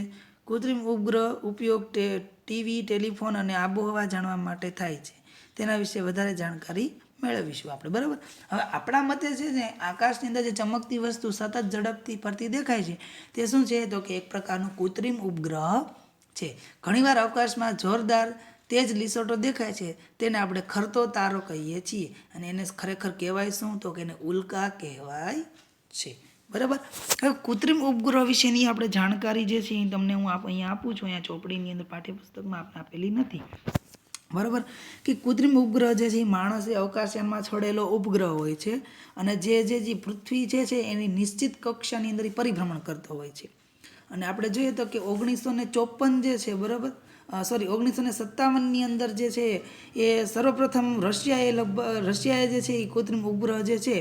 કૃત્રિમ ઉપગ્રહ ઉપયોગ ટીવી, ટેલિફોન અને આબોહવા જાણવા માટે થાય છે. તેના વિશે વધારે જાણકારી મેળવીશું આપણે. બરાબર. હવે આપણા મતે છે ને આકાશની અંદર જે ચમકતી વસ્તુ સતત ઝડપથી ફરતી દેખાય છે તે શું છે? તો કે એક પ્રકારનું કૃત્રિમ ઉપગ્રહ છે. ઘણીવાર અવકાશમાં જોરદાર તેજ લીસોટો દેખાય છે, તેને આપણે ખરતો તારો કહીએ છીએ, અને એને ખરેખર કહેવાય શું? તો કે એને ઉલ્કા કહેવાય છે. બરાબર. હવે કૃત્રિમ ઉપગ્રહ વિશેની આપણે જાણકારી જે છે એ તમને હું અહીંયા આપું છું. અહીંયા ચોપડીની અંદર પાઠ્યપુસ્તકમાં આપણે આપેલી નથી. બરાબર. કે કૃત્રિમ ઉપગ્રહ જે છે એ માણસે અવકાશયાનમાં છોડેલો ઉપગ્રહ હોય છે, અને જે પૃથ્વી જે છે એની નિશ્ચિત કક્ષાની અંદર પરિભ્રમણ કરતો હોય છે. અને આપણે જોઈએ તો કે 1954 જે છે, બરાબર, 1957ની અંદર જે છે એ સર્વપ્રથમ રશિયાએ જે છે એ કૃત્રિમ ઉપગ્રહ જે છે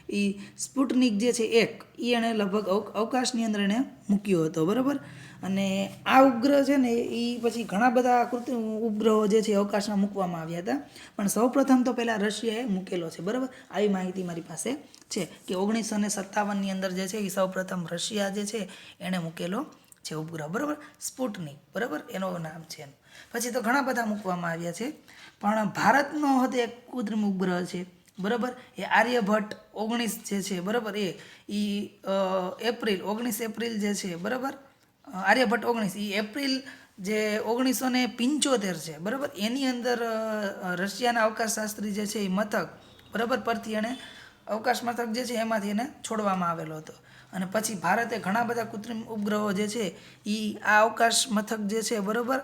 એ સ્પુટનિક જે છે 1 એ એણે લગભગ અવકાશની અંદર એણે મૂક્યો હતો. બરાબર. અને આ ઉપગ્રહ છે ને એ પછી ઘણા બધા કૃત્રિમ ઉપગ્રહો જે છે અવકાશમાં મૂકવામાં આવ્યા હતા, પણ સૌપ્રથમ તો પહેલાં રશિયાએ મૂકેલો છે. બરાબર, આવી માહિતી મારી પાસે છે કે 1957ની અંદર જે છે એ સૌપ્રથમ રશિયા જે છે એણે મૂકેલો છે ઉપગ્રહ. બરાબર, સ્પુટનિક, બરાબર એનો નામ છે એનું. પછી તો ઘણા બધા મૂકવામાં આવ્યા છે, પણ ભારતનો હતો એક કૃત્રિમ ઉપગ્રહ છે. બરાબર, એ આર્યભટ્ટ 19 જે છે, બરાબર, એ એપ્રિલ 19 એપ્રિલ જે છે, બરાબર, આર્યભટ્ટ 19 એ એપ્રિલ જે 1975 છે, બરાબર, એની અંદર રશિયાના અવકાશશાસ્ત્રી જે છે એ મથક, બરાબર, પરથી એણે અવકાશ મથક જે છે એમાંથી એને છોડવામાં આવેલો હતો. અને પછી ભારતે ઘણા બધા કૃત્રિમ ઉપગ્રહો જે છે એ આ અવકાશ મથક જે છે, બરાબર,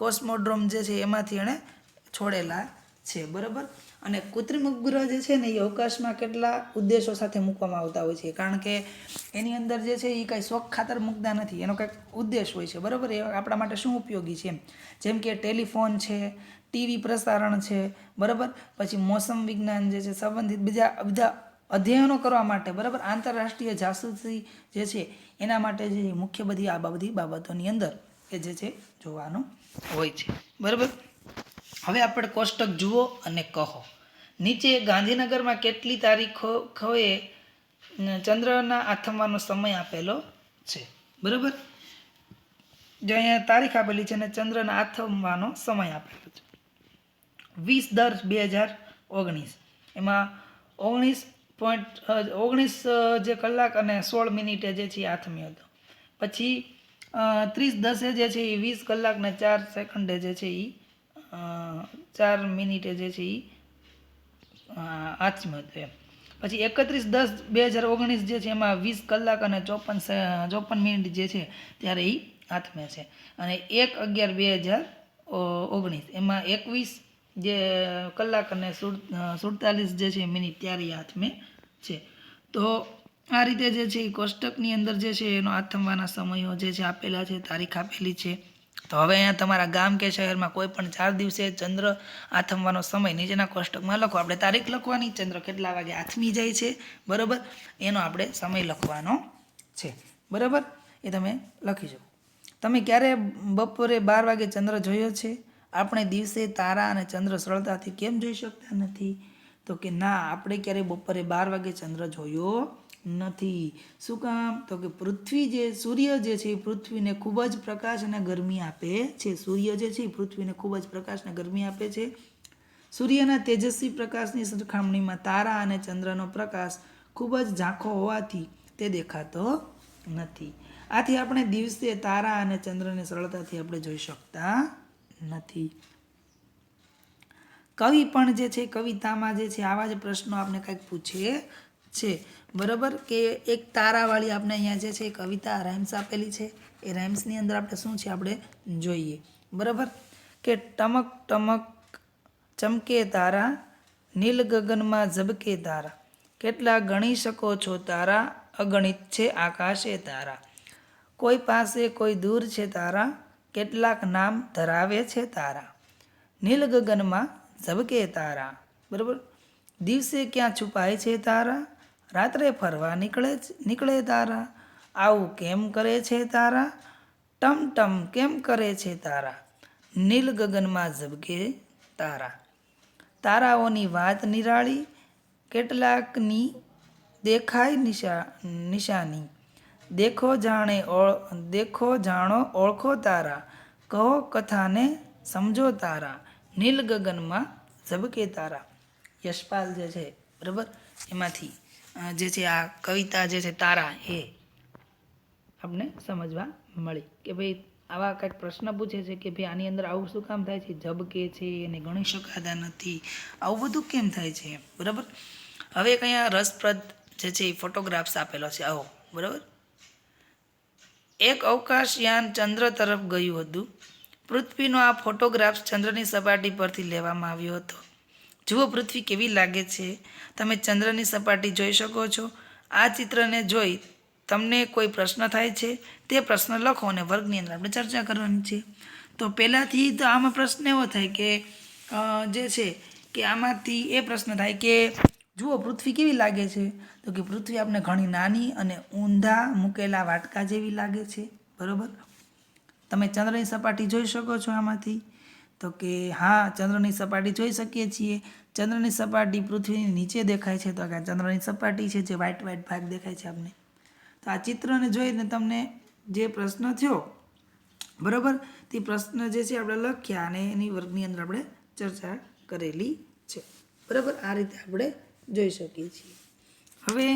કોસ્મોડ્રોમ જે છે એમાંથી એણે છોડેલા છે. બરાબર, અને કૃત્રિમ ઉપગ્રહ જે છે ને એ અવકાશમાં કેટલા ઉદ્દેશો સાથે મૂકવામાં આવતા હોય છે, કારણ કે એની અંદર જે છે એ કાંઈ શોખ ખાતર મૂકતા નથી, એનો કંઈક ઉદ્દેશ હોય છે. બરાબર, એ આપણા માટે શું ઉપયોગી છે, જેમ કે ટેલિફોન છે, ટીવી પ્રસારણ છે, બરાબર, પછી મોસમ વિજ્ઞાન જે છે, સંબંધિત બીજા બધા અધ્યયનો કરવા માટે, બરાબર, આંતરરાષ્ટ્રીય જાસૂસી જે છે એના માટે જે મુખ્ય બધી આ બધી બાબતોની અંદર એ જે છે જોવાનું હોય છે. બરાબર, હવે આપણે કોષ્ટક જુઓ અને કહો. નીચે ગાંધીનગરમાં કેટલી તારીખોએ ચંદ્રના આથમવાનો સમય આપેલો છે. બરાબર, જો અહીંયા તારીખ આપેલી છે અને ચંદ્રના આથમવાનો સમય આપેલો છે 20/10/2019. એમાં 19 જે કલાક અને 16 મિનિટે જે છે એ આથમ્યો હતો. પછી 30/10 જે છે એ 20 કલાક ને 4 સેકન્ડે જે છે એ 4 મિનિટે જે છે એ આથમ્યો હતો એમ. પછી 31/10/2019 જે છે એમાં 20 કલાક અને 54 મિનિટ જે છે ત્યારે એ આથમે છે. અને 1/11/2019 એમાં 21 જે કલાક અને 47 જે છે મિનિટ ત્યારે એ આથમે છે. તો આ રીતે જે છે એ કોષ્ટકની અંદર જે છે એનો આથમવાના સમયો જે છે આપેલા છે, તારીખ આપેલી છે. તો હવે અહીંયા તમારા ગામ કે શહેરમાં કોઈ પણ 4 દિવસે ચંદ્ર આથમવાનો સમય નીચેના કોષ્ટકમાં લખો. આપણે તારીખ લખવાની, ચંદ્ર કેટલા વાગે આથમી જાય છે, બરાબર, એનો આપણે સમય લખવાનો છે. બરાબર, એ તમે લખી શકો. તમે ક્યારે બપોરે 12 વાગે ચંદ્ર જોયો છે? આપણે દિવસે તારા અને ચંદ્ર સરળતાથી કેમ જોઈ શકતા નથી? તો કે ના, આપણે ક્યારેય બપોરે 12 વાગે ચંદ્ર જોયો નથી. શું કામ? તો કે સૂર્ય જે છે એ પૃથ્વીને ખૂબ જ પ્રકાશ અને ગરમી આપે છે. સૂર્ય જે છે એ પૃથ્વીને ખૂબ જ પ્રકાશ અને ગરમી આપે છે. સૂર્યના તેજસ્વી પ્રકાશની સરખામણીમાં તારા અને ચંદ્રનો પ્રકાશ ખૂબ જ ઝાંખો હોવાથી તે દેખાતો નથી. આથી આપણે દિવસે તારા અને ચંદ્રને સરળતાથી આપણે જોઈ શકતા નથી. કવિ પણ જે છે કવિતામાં જે છે આવા જ પ્રશ્નો આપણે કંઈક પૂછે છે. બરાબર, કે એક તારાવાળી આપણે અહીંયા જે છે કવિતા રાઇમ્સ આપેલી છે. એ રાઇમ્સની અંદર આપણે શું છે આપણે જોઈએ. બરાબર, કે ટમક ટમક ચમકે તારા, નીલ ગગનમાં ઝબકે તારા, કેટલા ગણી શકો છો તારા, અગણિત છે આકાશે તારા, કોઈ પાસે કોઈ દૂર છે તારા, કેટલાક નામ ધરાવે છે તારા, નીલ ગગનમાં ઝબકે તારા. બરાબર, દિવસે ક્યાં છુપાય છે તારા, રાત્રે ફરવા નીકળે તારા, આવું કેમ કરે છે તારા, ટમ ટમ કેમ કરે છે તારા, નીલ ગગનમાં ઝબકે તારા. તારાઓની વાત નિરાળી, કેટલાકની દેખાય નિશાની, દેખો જાણો ઓળખો તારા, કહો કથાને સમજો તારા, નીલ ગગનમાં ઝબકે તારા. યશપાલ જે છે, બરાબર, એમાંથી જે છે આ કવિતા જે છે તારા એ આપણે સમજવા મળી કે ભાઈ આવા કંઈક પ્રશ્ન પૂછે છે કે ભાઈ આની અંદર આવું શું કામ થાય છે, ઝબકે છે, એને ગણી શકાતા નથી, આવું બધું કેમ થાય છે, બરાબર. હવે એક અહીંયા રસપ્રદ જે છે એ ફોટોગ્રાફ્સ આપેલો છે. આવો, બરાબર, એક અવકાશયાન ચંદ્ર તરફ ગયું હતું. પૃથ્વીનો આ ફોટોગ્રાફ્સ ચંદ્રની સપાટી પરથી લેવામાં આવ્યો હતો. જુઓ પૃથ્વી કેવી લાગે છે. તમે ચંદ્રની સપાટી જોઈ શકો છો. આ ચિત્રને જોઈ તમને કોઈ પ્રશ્ન થાય છે? તે પ્રશ્ન લખો અને વર્ગની અંદર આપણે ચર્ચા કરવાની છે. તો પહેલાંથી તો આમાં પ્રશ્ન એવો થાય કે જે છે કે આમાંથી એ પ્રશ્ન થાય કે જુઓ પૃથ્વી કેવી લાગે છે? તો કે પૃથ્વી આપણે ઘણી નાની અને ઊંધા મૂકેલા વાટકા જેવી લાગે છે. બરાબર. તમે ચંદ્રની સપાટી જોઈ શકો છો આમાંથી? તો કે હા, ચંદ્રની સપાટી જોઈ શકીએ છીએ. ચંદ્રની સપાટી પૃથ્વીની નીચે દેખાય છે, તો કે આ ચંદ્રની સપાટી છે, જે વ્હાઇટ વ્હાઇટ ભાગ દેખાય છે આપને. તો આ ચિત્રને જોઈને તમને જે પ્રશ્ન થયો, બરાબર, તે પ્રશ્ન જે છે આપણે લખ્યા અને એની વર્ગની અંદર આપણે ચર્ચા કરેલી છે. બરાબર, આ રીતે આપણે જોઈ શકીએ છીએ. હવે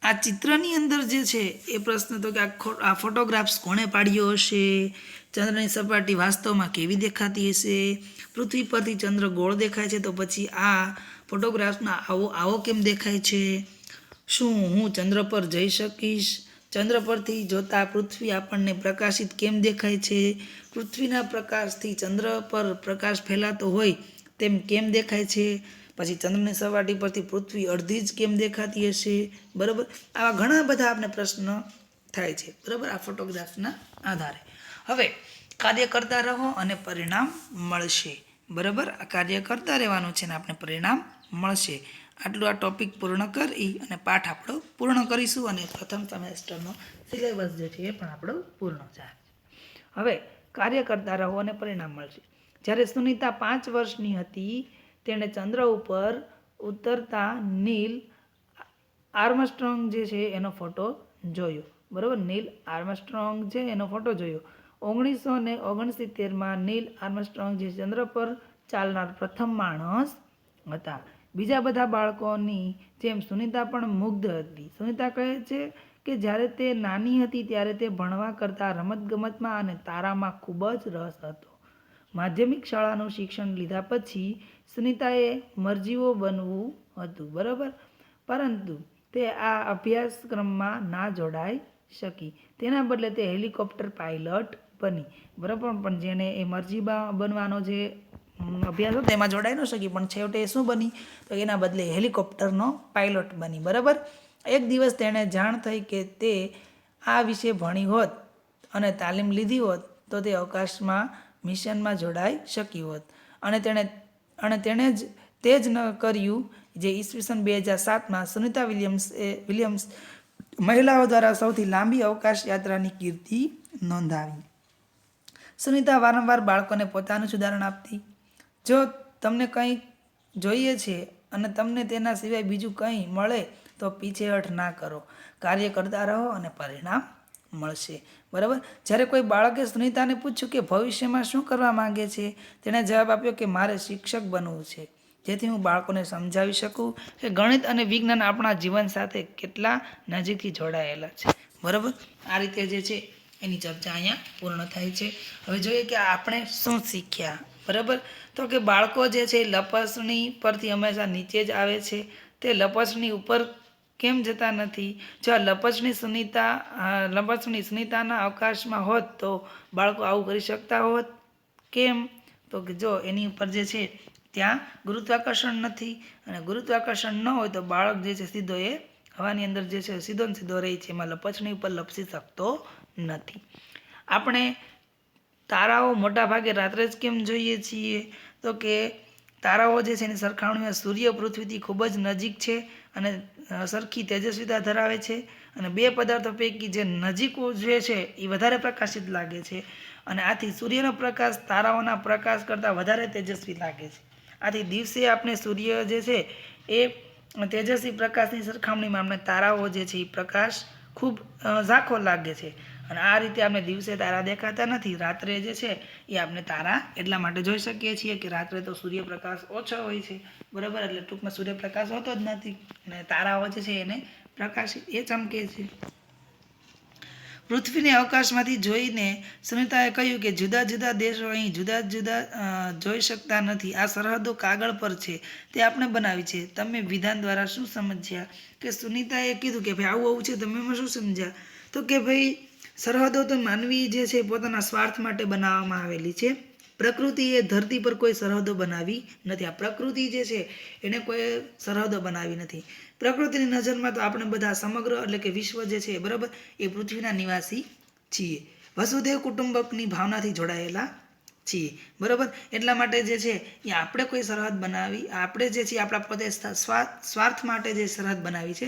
આ ચિત્રની અંદર જે છે એ પ્રશ્ન તો કે આ ફોટોગ્રાફ્સ કોણે પાડ્યો હશે, ચંદ્રની સપાટી વાસ્તવમાં કેવી દેખાતી હશે, પૃથ્વી પરથી ચંદ્ર ગોળ દેખાય છે, તો પછી આ ફોટોગ્રાફ્સમાં આવો કેમ દેખાય છે, શું હું ચંદ્ર પર જઈ શકીશ, ચંદ્ર પરથી જોતા પૃથ્વી આપણને પ્રકાશિત કેમ દેખાય છે, પૃથ્વીના પ્રકાશથી ચંદ્ર પર પ્રકાશ ફેલાતો હોય તેમ કેમ દેખાય છે, પછી ચંદ્રની સપાટી પરથી પૃથ્વી અડધી જ કેમ દેખાતી હશે. બરાબર, આવા ઘણા બધા આપણે પ્રશ્ન થાય છે. બરાબર, આ ફોટોગ્રાફ્સના આધારે. હવે કાર્ય કરતા રહો અને પરિણામ મળશે. બરાબર, આ કાર્ય કરતા રહેવાનું છે ને આપણે પરિણામ મળશે. આટલું આ ટોપિક પૂર્ણ કરી અને પાઠ આપણો પૂર્ણ કરીશું અને પ્રથમ સેમેસ્ટરનો સિલેબસ જે છે એ પણ આપણો પૂર્ણ થાય. હવે કાર્ય કરતા રહો અને પરિણામ મળશે. જ્યારે સુનીતા 5 વર્ષની હતી, તેણે ચંદ્ર ઉપર ઉતરતા નીલ આર્મસ્ટ્રોંગ જે છે એનો ફોટો જોયો. બરાબર, નીલ આર્મસ્ટ્રોંગ છે એનો ફોટો જોયો. 1969માં નીલ આર્મસ્ટ્રોંગ જે ચંદ્ર પર ચાલનાર પ્રથમ માણસ હતા. બીજા બધા બાળકોની જેમ સુનીતા પણ મુગ્ધ હતી. સુનીતા કહે છે કે જ્યારે તે નાની હતી ત્યારે તે ભણવા કરતાં રમતગમતમાં અને તારામાં ખૂબ જ રસ હતો. માધ્યમિક શાળાનું શિક્ષણ લીધા પછી સુનીતાએ મરજીવો બનવું હતું. બરાબર, પરંતુ તે આ અભ્યાસક્રમમાં ના જોડાઈ શકી. તેના બદલે તે હેલિકોપ્ટર પાયલટ બની. બરાબર, પણ જેને એ મરજીબા બનવાનો જે અભ્યાસ હતો તેમાં જોડાઈ ન શકી, પણ છેવટે શું બની, તો એના બદલે હેલિકોપ્ટરનો પાયલોટ બની. બરાબર, એક દિવસ તેણે જાણ થઈ કે તે આ વિશે ભણી હોત અને તાલીમ લીધી હોત તો તે અવકાશમાં મિશનમાં જોડાઈ શકી હોત. અને તેણે તે જ ન કર્યું, જે ઈસવીસન 2007માં સુનીતા વિલિયમ્સ મહિલાઓ દ્વારા સૌથી લાંબી અવકાશ યાત્રાની કીર્તિ નોંધાવી. સુનીતા વારંવાર બાળકોને પોતાનું જ ઉદાહરણ આપતી. જો તમને કંઈ જોઈએ છે અને તમને તેના સિવાય બીજું કંઈ મળે તો પીછેહઠ ના કરો. કાર્ય કરતા રહો અને પરિણામ મળશે. બરાબર, જ્યારે કોઈ બાળકે સુનીતાને પૂછ્યું કે ભવિષ્યમાં શું કરવા માંગે છે, તેણે જવાબ આપ્યો કે મારે શિક્ષક બનવું છે, જેથી હું બાળકોને સમજાવી શકું કે ગણિત અને વિજ્ઞાન આપણા જીવન સાથે કેટલા નજીકથી જોડાયેલા છે. બરાબર, આ રીતે જે છે એની ચર્ચા અહીંયા પૂર્ણ થાય છે. હવે જોઈએ કે આપણે શું શીખ્યા. બરાબર, તો કે બાળકો જે છે લપસણી પરથી હંમેશા નીચે જ આવે છે, તે લપસણી ઉપર કેમ જતા નથી. જો આ લપસણી સુનીતાના અવકાશમાં હોત તો બાળકો આવું કરી શકતા હોત કેમ, તો કે જો એની ઉપર જે છે ત્યાં ગુરુત્વાકર્ષણ નથી, અને ગુરુત્વાકર્ષણ ન હોય તો બાળક જે છે સીધો એ હવાની અંદર જે છે સીધો ને સીધો રહે છે, એમાં લપસણી ઉપર લપસી શકતો નથી. આપણે તારાઓ મોટા ભાગે રાત્રે જ કેમ જોઈએ છીએ, તો કે તારાઓ જે છે એની સરખામણીમાં સૂર્ય પૃથ્વીથી ખૂબ જ નજીક છે અને સરખી તેજસ્વીતા ધરાવે છે, અને બે પદાર્થો પૈકી જે નજીક જે છે એ વધારે પ્રકાશિત લાગે છે, અને આથી સૂર્યનો પ્રકાશ તારાઓના પ્રકાશ કરતાં વધારે તેજસ્વી લાગે છે. આથી દિવસે આપણે સૂર્ય જે છે એ તેજસ્વી પ્રકાશની સરખામણીમાં આપણે તારાઓ જે છે એ પ્રકાશ ખૂબ ઝાંખો લાગે છે, અને આ રીતે આપણે દિવસે તારા દેખાતા નથી. રાત્રે જે છે એ આપણે તારા એટલા માટે જોઈ શકીએ છીએ કે રાત્રે તો સૂર્યપ્રકાશ ઓછો હોય છે. બરાબર, એટલે ટૂંકમાં સૂર્યપ્રકાશ હોતો જ નથી, અને તારાઓ જે છે એને પ્રકાશિત એ ચમકે છે. પૃથ્વીને અવકાશમાંથી જોઈને સુનીતાએ કહ્યું કે જુદા જુદા દેશો અહીં જુદા જુદા જોઈ શકતા નથી. આ સરહદો કાગળ પર છે, તે આપણે બનાવી છે. તમે વિધાન દ્વારા શું સમજ્યા? કે સુનીતાએ કીધું કે ભાઈ આવું છે, તમે એમાં શું સમજ્યા? તો કે ભાઈ સરહદો તો માનવી જે છે પોતાના સ્વાર્થ માટે બનાવવામાં આવેલી છે. પ્રકૃતિએ ધરતી પર કોઈ સરહદો બનાવી નથી. આ પ્રકૃતિ જે છે એને કોઈ સરહદો બનાવી નથી. પ્રકૃતિની નજરમાં તો આપણે બધા સમગ્ર એટલે કે વિશ્વ જે છે બરાબર એ પૃથ્વીના નિવાસી છીએ. વસુદેવ કુટુંબકની ભાવનાથી જોડાયેલા છીએ. બરાબર, એટલા માટે જે છે એ આપણે કોઈ સરહદ બનાવી, આપણે જે છે આપણા પોતે સ્વાર્થ માટે જે સરહદ બનાવી છે,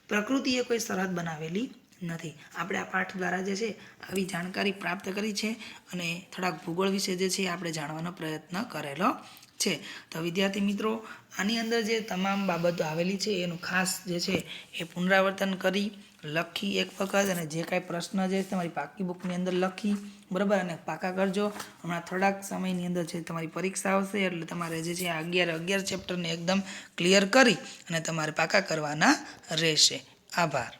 પ્રકૃતિએ કોઈ સરહદ બનાવેલી નથી. આપણે આ પાઠ દ્વારા જે છે આવી જાણકારી પ્રાપ્ત કરી છે અને થોડાક ભૂગોળ વિશે જે છે આપણે જાણવાનો પ્રયત્ન કરેલો છે. તો વિદ્યાર્થી મિત્રો, આની અંદર જે તમામ બાબતો આવેલી છે એનું ખાસ જે છે એ પુનરાવર્તન કરી લખી એક વખત, અને જે કાંઈ પ્રશ્ન છે તમારી પાકી બુકની અંદર લખી, બરાબર, અને પાકા કરજો. હમણાં થોડાક સમયની અંદર છે તમારી પરીક્ષા આવશે, એટલે તમારે જે છે આ 11 ચેપ્ટરને એકદમ ક્લિયર કરી અને તમારે પાકા કરવાના રહેશે. આભાર.